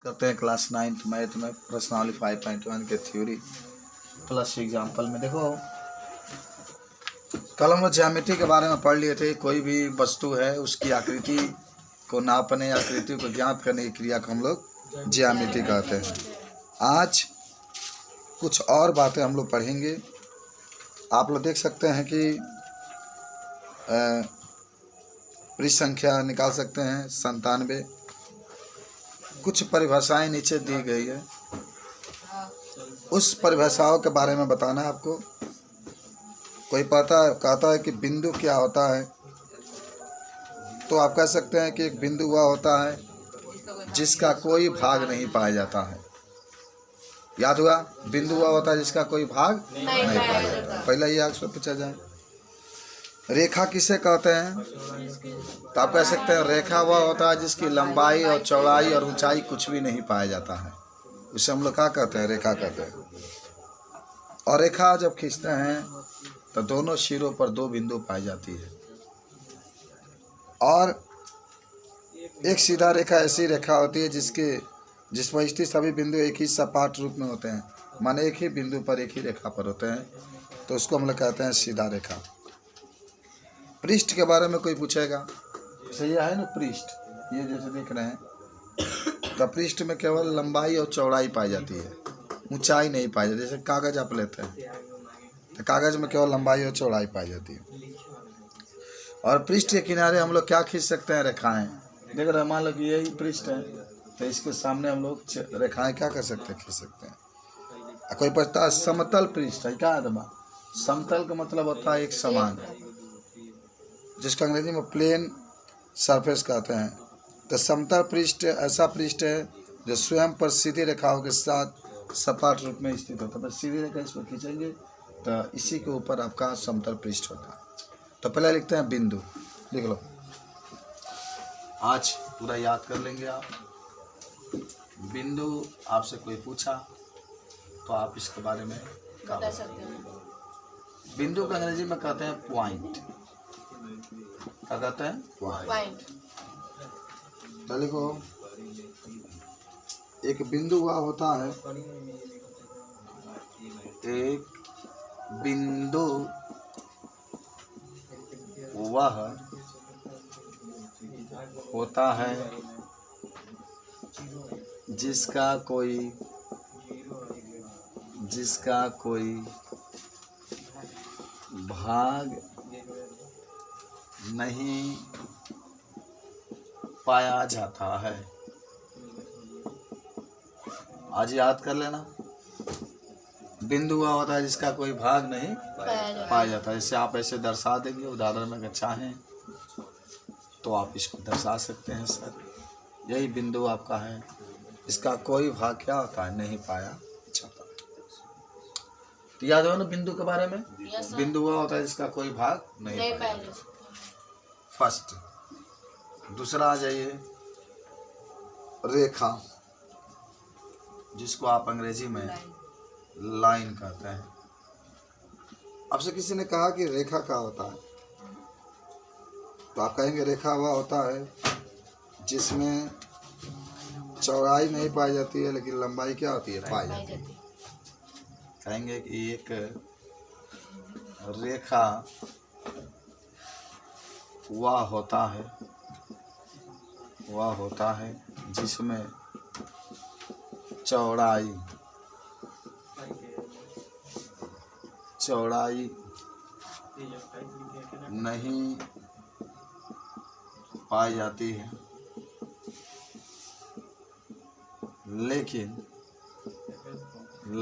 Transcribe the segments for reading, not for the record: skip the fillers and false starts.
करते हैं class 9th math में प्रश्नावली 5.1 के थ्योरी प्लस एग्जाम्पल में। देखो कल हम लोग ज्यामिति के बारे में पढ़ लिए थे। कोई भी वस्तु है उसकी आकृति को नापने, आकृति को ज्ञात करने की क्रिया को हम लोग ज्यामिति कहते हैं। आज कुछ और बातें हम लोग पढ़ेंगे। आप लोग देख सकते हैं कि पृष्ठ संख्या निकाल सकते हैं 97। कुछ परिभाषाएं नीचे दी गई है, उस परिभाषाओं के बारे में बताना है आपको। कोई कहता है कि बिंदु क्या होता है, तो आप कह सकते हैं कि एक बिंदु वह होता है जिसका कोई भाग नहीं पाया जाता है। याद हुआ? बिंदु वह होता है जिसका कोई भाग नहीं पाया जाता। पहला ये आपसे पूछा जाए। रेखा किसे कहते हैं? तो आप कह सकते हैं रेखा वह होता है जिसकी लंबाई और चौड़ाई और ऊंचाई कुछ भी नहीं पाया जाता है, उसे हम लोग क्या कहते हैं? रेखा कहते हैं। और रेखा जब खींचते हैं तो दोनों सिरों पर दो बिंदु पाई जाती है। और एक सीधा रेखा ऐसी रेखा होती है जिसमें स्थित सभी बिंदु एक ही सपाट रूप में होते हैं, माने एक ही बिंदु पर एक ही रेखा पर होते हैं, तो उसको हम लोग कहते हैं सीधा रेखा। पृष्ठ के बारे में कोई पूछेगा, सही है ना? पृष्ठ ये जैसे देख रहे हैं, तो पृष्ठ में केवल लंबाई और चौड़ाई पाई जाती है, ऊंचाई नहीं पाई जाती। जैसे कागज आप लेते हैं तो कागज में केवल लंबाई और चौड़ाई पाई जाती है। और पृष्ठ के किनारे हम लोग क्या खींच सकते हैं? रेखाएं। देख रहे हैं, मान लो कि यही पृष्ठ है तो इसके सामने हम लोग रेखाएं क्या कर सकते हैं? खींच सकते हैं। कोई पूछता है समतल पृष्ठ है क्या? दबा समतल का मतलब होता है एक समान, जिसको अंग्रेजी में प्लेन सरफेस कहते हैं। तो समतल पृष्ठ ऐसा पृष्ठ है जो स्वयं पर सीधी रेखाओं के साथ सपाट रूप में स्थित होता है। बस सीधी रेखा इस पर खींचेंगे तो इसी के ऊपर आपका समतल पृष्ठ होता है। तो पहले लिखते हैं बिंदु, लिख लो। आज पूरा याद कर लेंगे आप। बिंदु आपसे कोई पूछा तो आप इसके बारे में बता सकते हैं। बिंदु को अंग्रेजी में कहते हैं पॉइंट। क्या कहते हैं? पॉइंट। तो लिखो, एक बिंदु वह होता है, एक बिंदु वह होता है जिसका कोई भाग नहीं पाया जाता है। आज याद कर लेना, बिंदु वह होता है जिसका कोई भाग नहीं पाया जाता है। जैसे आप ऐसे दर्शा देंगे, उदाहरण में अगर चाहें तो आप इसको दर्शा सकते हैं। सर यही बिंदु आपका है, इसका कोई भाग क्या होता है? नहीं पाया जाता। तो याद हो ना बिंदु के बारे में? बिंदु वह होता है जिसका कोई भाग नहीं पाया जाता। फर्स्ट। दूसरा आ जाइए, रेखा, जिसको आप अंग्रेजी में लाइन कहते हैं। आपसे किसी ने कहा कि रेखा क्या होता है, तो आप कहेंगे रेखा वह होता है जिसमें चौड़ाई नहीं पाई जाती है लेकिन लंबाई क्या होती है? पाई जाती है। कहेंगे कि एक रेखा वह होता है जिसमें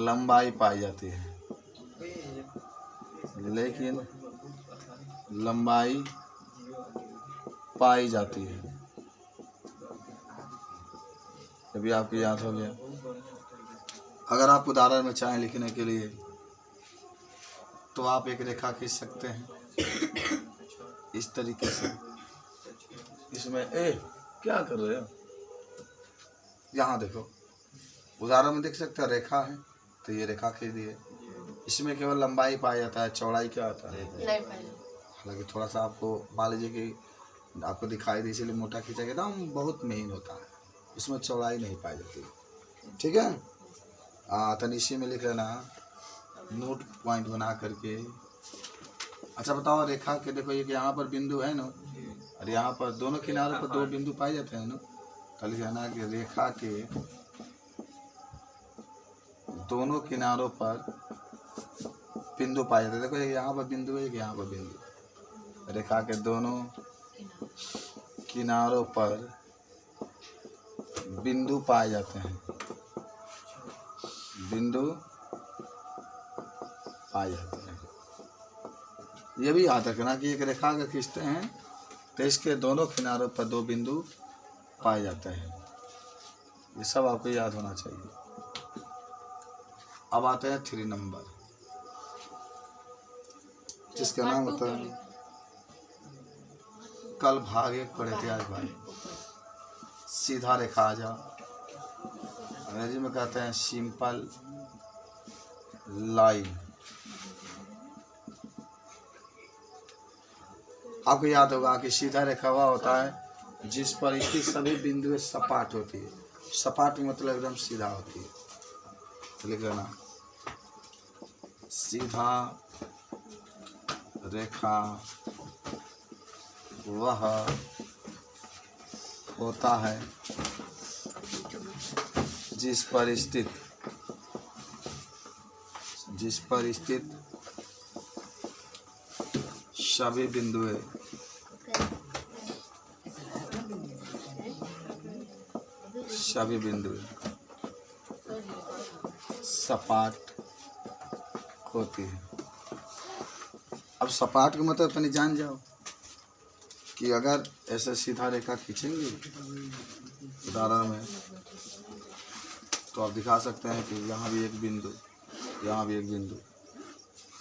चौड़ाई नहीं पाई जाती है लेकिन लंबाई पाई जाती है। अभी आपको याद हो गया। अगर आप उदाहरण में चाहें लिखने के लिए तो आप एक रेखा खींच सकते हैं इस तरीके से। इसमें क्या कर रहे हो? यहाँ देखो, उदाहरण में देख सकते हैं रेखा है, तो ये रेखा खींच दी है। इसमें केवल लंबाई पाया जाता है, चौड़ाई क्या होता है? हालांकि थोड़ा सा आपको मान लीजिए कि आपको दिखाई दे इसलिए मोटा खींचा गया, एकदम बहुत महीन होता है। इसमें चौड़ाई नहीं पाई जाती। ठीक है, तो नीचे में लिख लेना नोट पॉइंट बना करके। अच्छा बताओ, रेखा के देखो ये यहाँ पर बिंदु है ना, और यहाँ पर दोनों किनारों पर 2 बिंदु पाए जाते हैं ना, तो लिख लेना कि रेखा के दोनों किनारों पर बिंदु पाए जाते हैं। देखो एक यहाँ पर बिंदु है, एक यहाँ पर बिंदु। रेखा के दोनों किनारों पर बिंदु पाए जाते हैं, बिंदु पाए जाते हैं। ये भी याद रखना कि एक रेखा अगर खींचते हैं तो इसके दोनों किनारों पर 2 बिंदु पाए जाते हैं। ये सब आपको याद होना चाहिए। अब आते हैं 3 नंबर, जिसका नाम होता है कल भाग 1 पढ़े थे आज भाई। सीधा रेखा आ जाओ, अंग्रेजी में कहते हैं सिंपल लाइन। आपको याद होगा कि सीधा रेखा हुआ होता है जिस पर इसकी सभी बिंदुएं सपाट होती है। सपाट मतलब एकदम सीधा होती है। तो लिख लेना सीधा रेखा वह होता है जिस पर स्थित सभी बिंदुएं सपाट होती है। अब सपाट का मतलब तनी जान जाओ कि अगर ऐसे सीधा रेखा खींचेंगे उदाहरण में, तो आप दिखा सकते हैं कि यहाँ भी एक बिंदु, यहाँ भी एक बिंदु,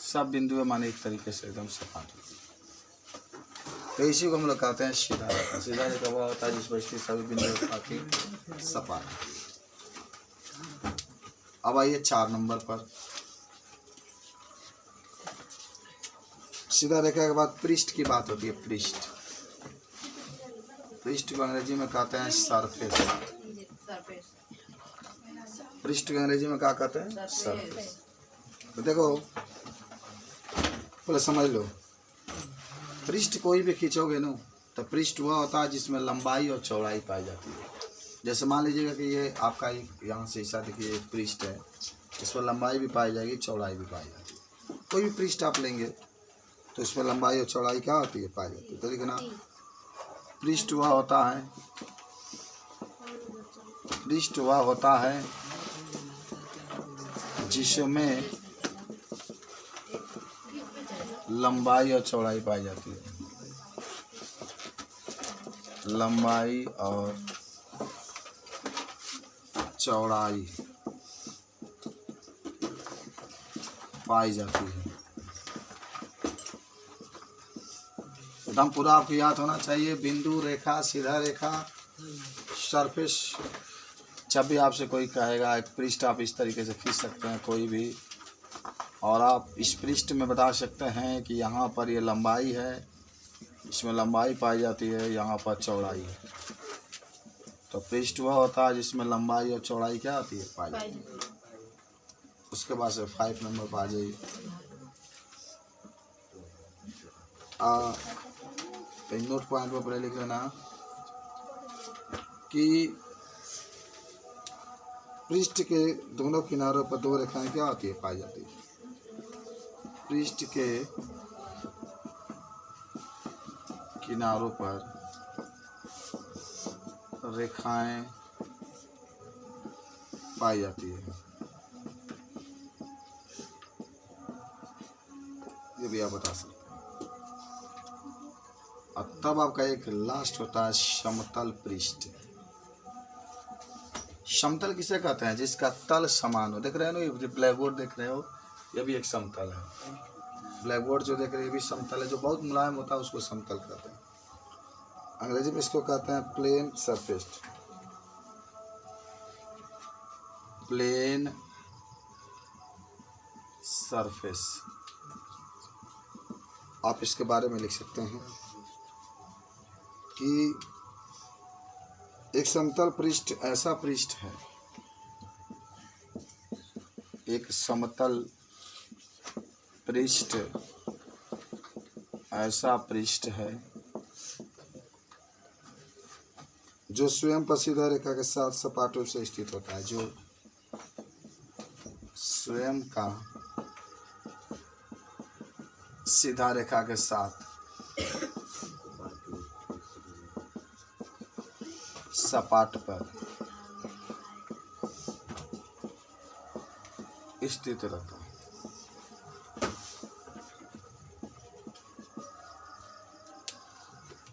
सब बिंदु माने एक तरीके से एकदम सपाट होती है। तो इसी को हम लोग कहते हैं सीधा रेखा। सीधा रेखा वो होता है जिस पर स्थित सभी बिंदु काफी सपाट होती है। अब आइए 4 नंबर पर। सीधा रेखा के बाद पृष्ठ की बात होती है। पृष्ठ को अंग्रेजी में कहते हैं सरफेस। पृष्ठ को अंग्रेजी में क्या कहते हैं? सरफेस। तो देखो पहले समझ लो, पृष्ठ कोई भी खींचोगे ना तो पृष्ठ वह होता है जिसमें लंबाई और चौड़ाई पाई जाती है। जैसे मान लीजिएगा कि ये आपका एक यहाँ से हिस्सा देखिए, एक पृष्ठ है, इसमें लंबाई भी पाई जाएगी, चौड़ाई भी पाई जाती है। कोई भी पृष्ठ आप लेंगे तो इसमें लंबाई और चौड़ाई क्या होती है? पाई जाती है। तो लिखना पृष्ठ वह होता है जिसमें लंबाई और चौड़ाई पाई जाती है। लंबाई और चौड़ाई पाई जाती है। एकदम पूरा आपको याद होना चाहिए। बिंदु, रेखा, सीधा रेखा, सरफेस। जब भी आपसे कोई कहेगा एक पृष्ठ आप इस तरीके से खींच सकते हैं कोई भी, और आप इस पृष्ठ में बता सकते हैं कि यहाँ पर ये लंबाई है, इसमें लंबाई पाई जाती है, यहाँ पर चौड़ाई है। तो पृष्ठ वह होता है जिसमें लंबाई और चौड़ाई क्या होती है? पाई जाती है। उसके बाद से 5 नंबर पर आ जाइए। नोट पॉइंट पर पहले लिख लेना कि पृष्ठ के दोनों किनारों पर 2 रेखाएं क्या होती है? पाई जाती है। पृष्ठ के किनारों पर रेखाएं पाई जाती है। ये भी आप बता सकते हैं। और तब आपका एक लास्ट होता है समतल पृष्ठ। समतल किसे कहते हैं? जिसका तल समान हो। देख रहे हो ना, ये ब्लैक बोर्ड देख रहे हो, ये भी एक समतल है। ब्लैक बोर्ड जो देख रहे हो ये भी समतल है। जो बहुत मुलायम होता है उसको समतल कहते हैं। अंग्रेजी में इसको कहते हैं प्लेन सरफेस। प्लेन सरफेस आप इसके बारे में लिख सकते हैं कि एक समतल पृष्ठ ऐसा पृष्ठ है, एक समतल पृष्ठ ऐसा पृष्ठ है जो स्वयं पर सीधा रेखा के साथ सपाट रूप से स्थित होता है, जो स्वयं का सीधा रेखा के साथ सपाट पर स्थित रहता है।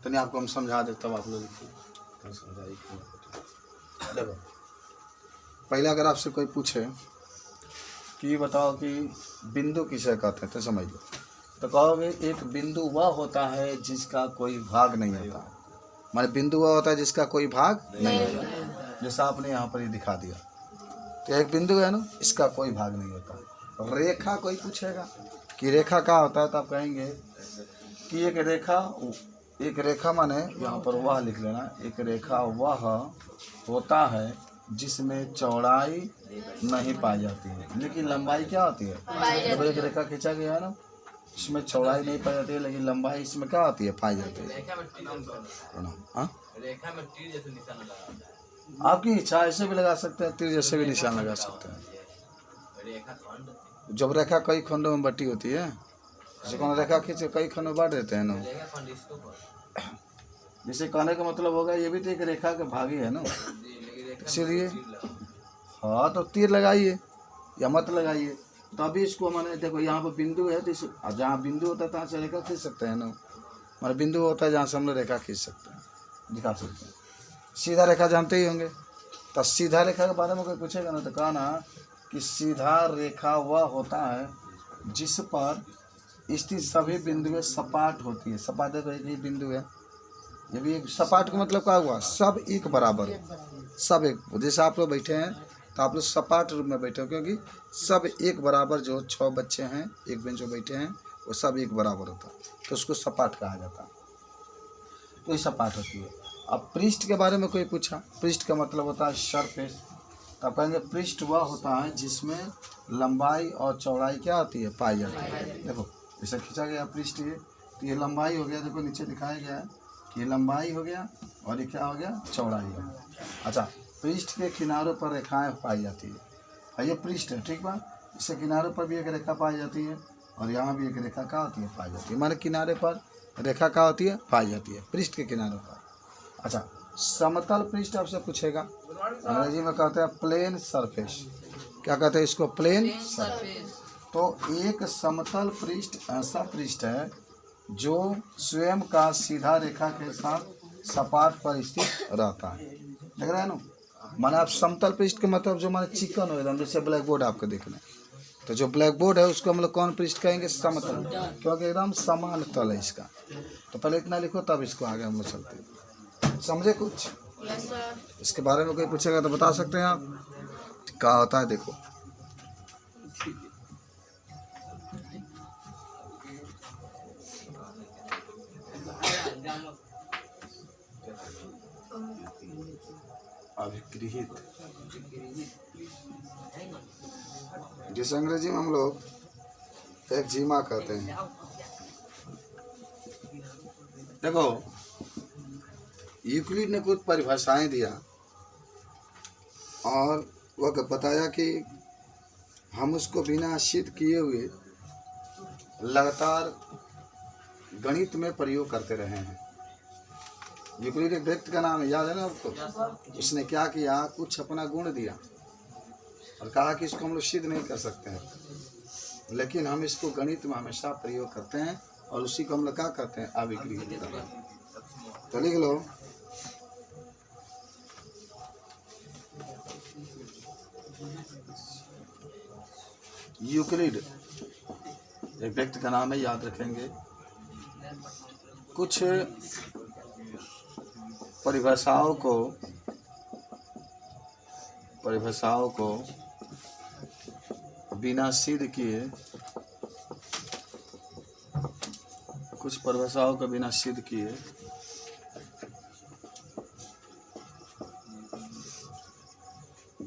तो नहीं आपको हम समझा देता हूँ, आप लोग देखो। पहले अगर आपसे कोई पूछे कि बताओ कि बिंदु किसे कहते हैं तो समझ लो, तो कहोगे एक बिंदु वह होता है जिसका कोई भाग नहीं होता। माने बिंदु वह होता है जिसका कोई भाग नहीं होता, जैसा आपने यहाँ पर ही दिखा दिया। तो एक बिंदु है ना, इसका कोई भाग नहीं होता। रेखा कोई पूछेगा कि रेखा क्या होता है, तो आप कहेंगे कि एक रेखा माने यहाँ पर वह लिख लेना, एक रेखा वह होता है जिसमें चौड़ाई नहीं पाई जाती है लेकिन लंबाई क्या होती है। जब एक रेखा खींचा गया है ना, इसमें चौड़ाई नहीं पाई जाती है लेकिन लंबाई इसमें क्या होती है, पाई जाती है। आपकी इच्छा, ऐसे भी लगा सकते हैं, तीर जैसे भी निशान लगा सकते हैं। जब रेखा कई खंडों में बटी होती है, जैसे कौन रेखा खींच कई खंडों में बांट देते हैं ना, जिसे कहने का मतलब होगा ये भी तो एक रेखा का भाग ही है ना, इसीलिए हाँ तो तीर लगाइए या मत लगाइए, तभी इसको माने देखो यहाँ पर बिंदु है, तो जहाँ बिंदु होता है तहाँ से रेखा खींच सकते हैं ना। हमारा बिंदु होता है जहाँ से हम लोग रेखा खींच सकते हैं, दिखा सकते हैं। सीधा रेखा जानते ही होंगे, तो सीधा रेखा के बारे में कोई पूछेगा ना तो कहना कि सीधा रेखा वह होता है जिस पर स्थित सभी बिंदुएं सपाट होती है। सपाट है तो एक ही बिंदु है, ये भी एक सपाट का मतलब क्या हुआ, सब एक बराबर हो, सब एक। जैसे आप लोग बैठे हैं तो आप लोग सपाट रूप में बैठे हो, क्योंकि सब एक बराबर, जो 6 बच्चे हैं एक बेंच पर बैठे हैं वो सब एक बराबर होता है, तो उसको सपाट कहा जाता है। तो ये सपाट होती है। अब पृष्ठ के बारे में कोई पूछा, पृष्ठ का मतलब होता है सरफेस, तो आप कहेंगे पृष्ठ वह होता है जिसमें लंबाई और चौड़ाई क्या होती है, पाई जाती है। देखो जैसे खींचा गया पृष्ठ, ये तो ये लंबाई हो गया, देखो नीचे दिखाया गया है कि ये लंबाई हो गया और ये क्या हो गया, चौड़ाई हो गया। अच्छा, पृष्ठ के किनारों पर रेखाएं पाई जाती है, और ये पृष्ठ है, ठीक बा। इससे किनारों पर भी एक रेखा पाई जाती है और यहाँ भी एक रेखा क्या होती है, पाई जाती है। माने किनारे पर रेखा क्या होती है, पाई जाती है पृष्ठ के किनारों पर। अच्छा, समतल पृष्ठ आपसे पूछेगा, अंग्रेजी में कहते हैं प्लेन सरफेस। क्या कहते हैं इसको, प्लेन सरफेस। तो एक समतल पृष्ठ ऐसा पृष्ठ है जो स्वयं का सीधा रेखा के साथ सपाट पर स्थित रहता है। देख रहे हैं ना, माने आप समतल पृष्ठ के मतलब जो माने चिकन हो एकदम, जैसे ब्लैक बोर्ड आपको देखना है, तो जो ब्लैक बोर्ड है उसको हम लोग कौन पृष्ठ कहेंगे, समतल, क्योंकि एकदम समान तल है इसका। तो पहले इतना लिखो तब इसको आगे हम लोग चलते हैं। समझे कुछ? इसके बारे में कोई पूछेगा तो बता सकते हैं आप क्या होता है। देखो अभिगृहित, जिस अंग्रेजी में हम लोग एक जीमा कहते हैं। देखो यूक्लिड ने कुछ परिभाषाएं दिया और वह बताया कि हम उसको बिना सिद्ध किए हुए लगातार गणित में प्रयोग करते रहे हैं। यूक्लिड एक व्यक्ति का नाम है, याद है ना आपको। उसने क्या किया, कुछ अपना गुण दिया और कहा कि इसको हम लोग सिद्ध नहीं कर सकते हैं, लेकिन हम इसको गणित में हमेशा प्रयोग करते हैं और उसी को हम लोग क्या कहते हैं, अभिगृहित करते हैं। तो लिख लो, यूक्लिड एक व्यक्ति का नाम है, याद रखेंगे। कुछ परिभाषाओं को बिना सिद्ध किए, कुछ परिभाषाओं को बिना सिद्ध किए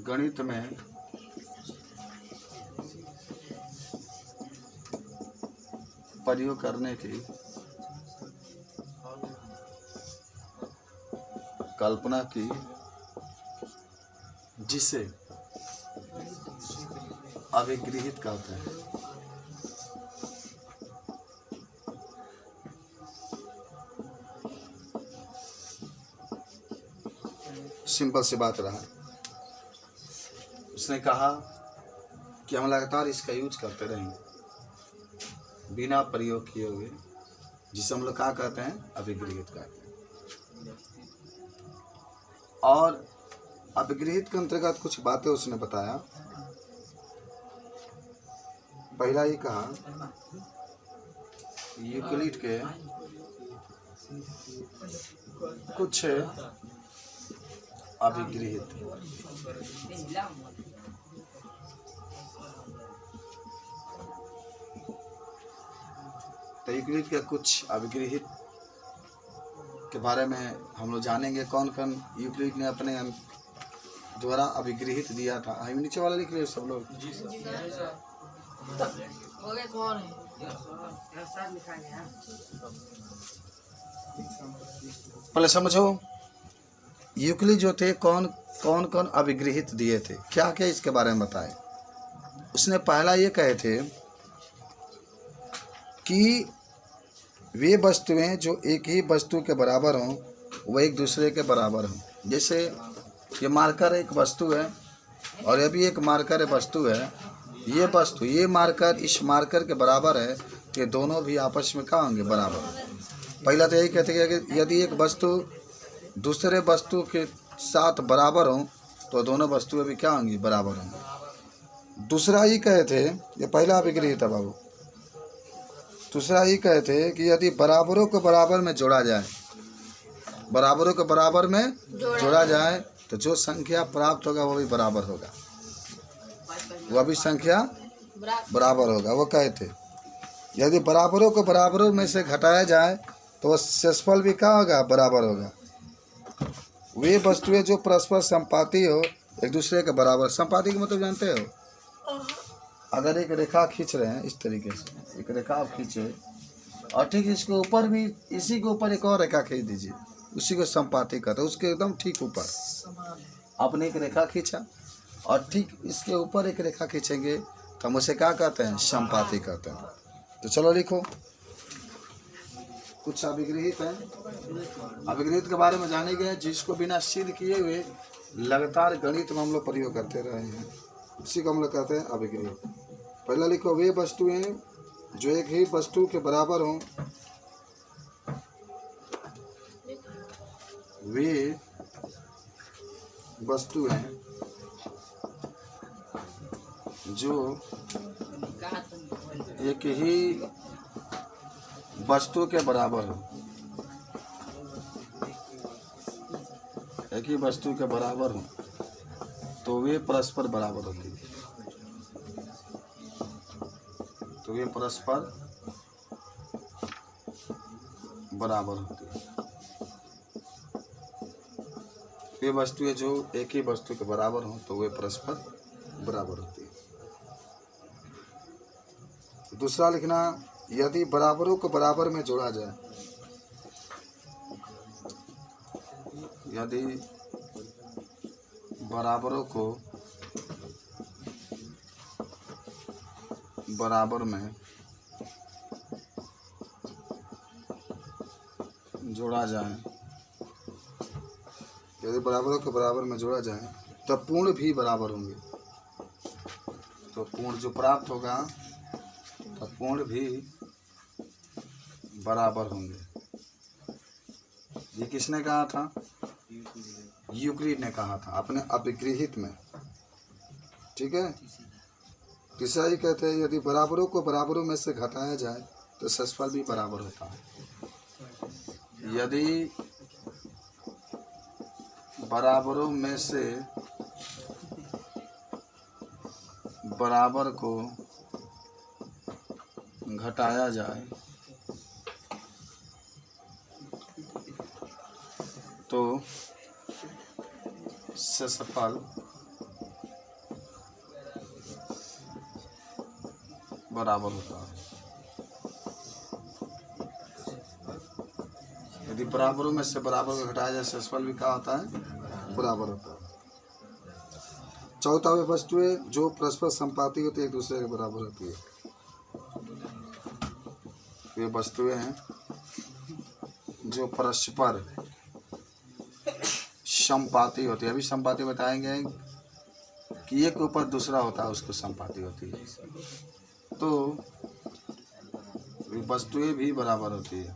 गणित में प्रयोग करने की कल्पना की, जिसे अभिगृहित कहते हैं। सिंपल सी बात रहा। उसने कहा कि हम लगातार इसका यूज करते रहेंगे बिना प्रयोग किए हुए, जिसे हम लोग क्या कहते हैं, अभिगृहित कहते हैं। और अभिगृहित के अंतर्गत कुछ बातें उसने बताया। पहला ही कहा यूक्लिड के कुछ अभिगृहित, तो यूक्लिड के कुछ अभिगृहित के बारे में हम लोग जानेंगे। कौन कौन यूक्लिड ने अपने द्वारा अभिगृहित दिया था। हम नीचे वाला लिख रहे सब लोग। पहले समझो यूक्लिड जो थे कौन कौन अभिगृहित दिए थे, क्या क्या इसके बारे में बताए। उसने पहला ये कहे थे कि वे वस्तुएं जो एक ही वस्तु के बराबर हों वह एक दूसरे के बराबर हों। जैसे ये मार्कर एक वस्तु है और ये भी एक मार्कर वस्तु है। ये वस्तु, ये मार्कर इस मार्कर के बराबर है, ये दोनों भी आपस में क्या होंगे, बराबर। पहला तो यही कहते हैं कि यदि एक वस्तु दूसरे वस्तु के साथ बराबर हों तो दोनों वस्तुएं भी क्या होंगी, बराबर होंगी। दूसरा ही कहे थे, ये पहला अभिगृहित था बाबू। दूसरा ही कहे थे कि यदि बराबरों को बराबर में जोड़ा जाए, बराबरों को बराबर में जोड़ा जाए तो जो संख्या प्राप्त होगा वो भी बराबर होगा, वह भी संख्या बराबर होगा। वो कहे थे यदि बराबरों को बराबरों में से घटाया जाए तो वह शेषफल भी क्या होगा, बराबर होगा। वे वस्तुएं जो परस्पर संपाती हो, एक दूसरे के बराबर। संपाती का मतलब जानते हो, अगर एक रेखा खींच रहे हैं इस तरीके से, एक रेखा आप खींचे और ठीक इसके ऊपर भी, इसी के ऊपर एक और रेखा खींच दीजिए, उसी को संपाती कहते हैं। उसके एकदम ठीक ऊपर आपने एक रेखा खींचा और ठीक इसके ऊपर एक रेखा खींचेंगे तो हम उसे क्या कहते हैं, संपाती कहते हैं। तो चलो लिखो, कुछ अभिगृहित है। अभिगृहित के बारे में जाने गए जिसको बिना सिद्ध किए हुए लगातार गणित में हम लोग प्रयोग करते रहे हैं, उसी को हम लोग कहते हैं अभिगृहित। पहला लिखो, वे वस्तुएं जो एक ही वस्तु के बराबर हों, वे वस्तुएं जो एक ही वस्तु के बराबर हो, एक ही वस्तु के बराबर हो तो वे परस्पर बराबर होती है, तो वे परस्पर बराबर होती है। वे वस्तुएं जो एक ही वस्तु के बराबर हो तो वे परस्पर बराबर होती है। दूसरा लिखना, यदि बराबरों को बराबर में जोड़ा जाए, यदि बराबरों को बराबर में जोड़ा जाए, यदि बराबरों को बराबर में जोड़ा जाए तो पूर्ण भी बराबर होंगे। तो पूर्ण जो प्राप्त होगा तो पूर्ण भी बराबर होंगे। ये किसने कहा था, यूक्लिड ने कहा था अपने अभिगृहित में। ठीक है। तीसरा ही कहते हैं यदि बराबरों को बराबरों में से घटाया जाए तो शेषफल भी बराबर होता है। यदि बराबरों में से बराबर को घटाया जाए तो शेषफल बराबर होता है। यदि बराबरों में से बराबर को घटाया जाए शेषफल भी क्या होता है, बराबर होता है। चौथा वे वस्तुएं जो परस्पर संपाती होती है एक दूसरे के बराबर होती है। वे वस्तुएं हैं जो परस्पर संपाती होती है। अभी संपाती बताएंगे कि एक के ऊपर दूसरा होता है, उसको संपाती होती है। तो वे वस्तुएं भी बराबर होती है।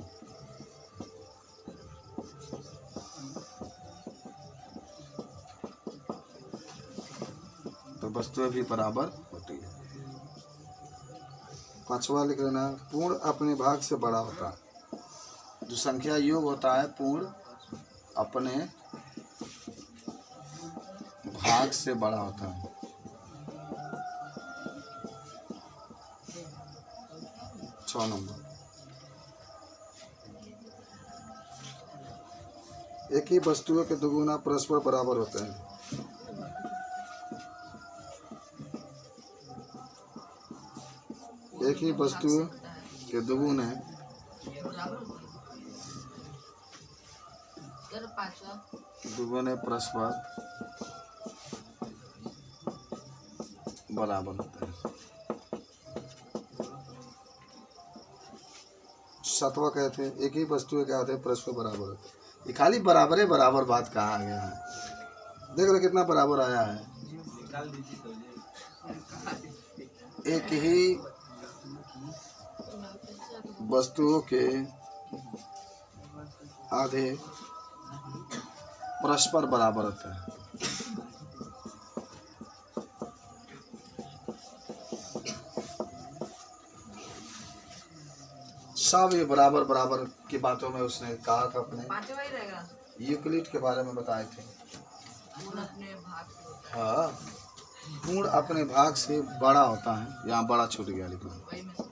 तो वस्तुएं भी बराबर होती है। पांचवा लिख लेना, पूर्ण अपने भाग से बड़ा होता है। जो संख्या योग होता है पूर्ण अपने भाग से बड़ा होता है। छह नंबर, एक ही वस्तुओं के दुगुना परस्पर बराबर होते हैं। एक ही वस्तु के दुगुने परस्पर बराबर होते हैं। सातवां कहते हैं एक ही वस्तु क्या होते हैं परस्पर बराबर होते हैं। ये खाली बराबर बराबर बात कहा गया है। देख रहे कितना बराबर आया है। एक ही वस्तुओं के आधे परस्पर बराबर होते हैं। सब ये बराबर बराबर की बातों में उसने कहा था। अपने यूक्लिड के बारे में बताए थे। हाँ, पूर्ण अपने भाग से बड़ा होता है। यहाँ बड़ा छूट गया लिखना।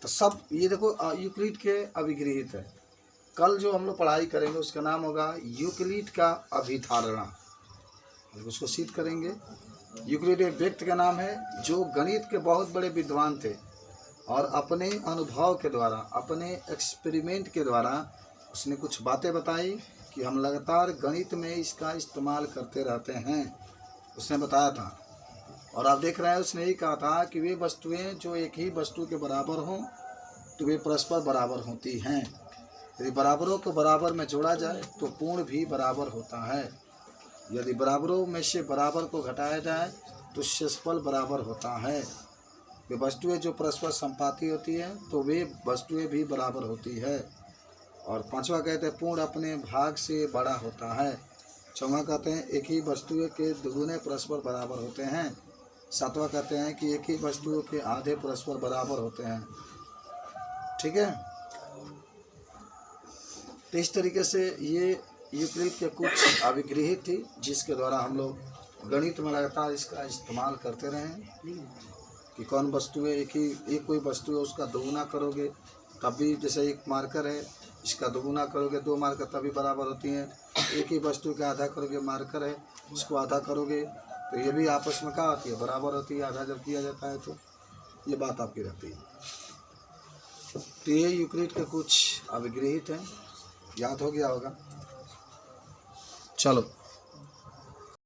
तो सब ये देखो यूक्लिड के अभिगृहित है। कल जो हम लोग पढ़ाई करेंगे उसका नाम होगा यूक्लिड का अभिधारणा। उसको सिद्ध करेंगे। यूक्लिड एक व्यक्ति का नाम है जो गणित के बहुत बड़े विद्वान थे और अपने अनुभव के द्वारा, अपने एक्सपेरिमेंट के द्वारा उसने कुछ बातें बताई कि हम लगातार गणित में इसका इस्तेमाल करते रहते हैं, उसने बताया था। और आप देख रहे हैं उसने यही कहा था कि वे वस्तुएं जो एक ही वस्तु के बराबर हों तो वे परस्पर बराबर होती हैं। यदि बराबरों को बराबर में जोड़ा जाए तो पूर्ण भी बराबर होता है। यदि बराबरों में से बराबर को घटाया जाए तो शेषफल बराबर होता है। वे वस्तुएं जो परस्पर संपाती होती है तो वे वस्तुएं भी बराबर होती है। और पांचवा कहते हैं पूर्ण अपने भाग से बड़ा होता है। छठवां कहते हैं एक ही वस्तुएं के दुगुने परस्पर बराबर होते हैं। सातवां कहते हैं कि एक ही वस्तुओं के आधे परस्पर बराबर होते हैं। ठीक है। तो इस तरीके से ये यूक्लिड के कुछ अभिगृहित थी जिसके द्वारा हम लोग गणित में लगातार इसका इस्तेमाल करते रहे कि कौन वस्तुएं एक कोई वस्तु है उसका दोगुना करोगे तब भी, जैसे एक मार्कर है इसका दोगुना करोगे दो मार्कर तभी बराबर होती हैं। एक ही वस्तु का आधा करोगे, मार्कर है इसको आधा करोगे तो ये भी आपस में क्या होती है, बराबर होती है। आधा जब किया जाता है तो ये बात आपकी रहती है। तो ये यूक्लिड के कुछ अभिगृहित हैं, याद हो गया होगा। चलो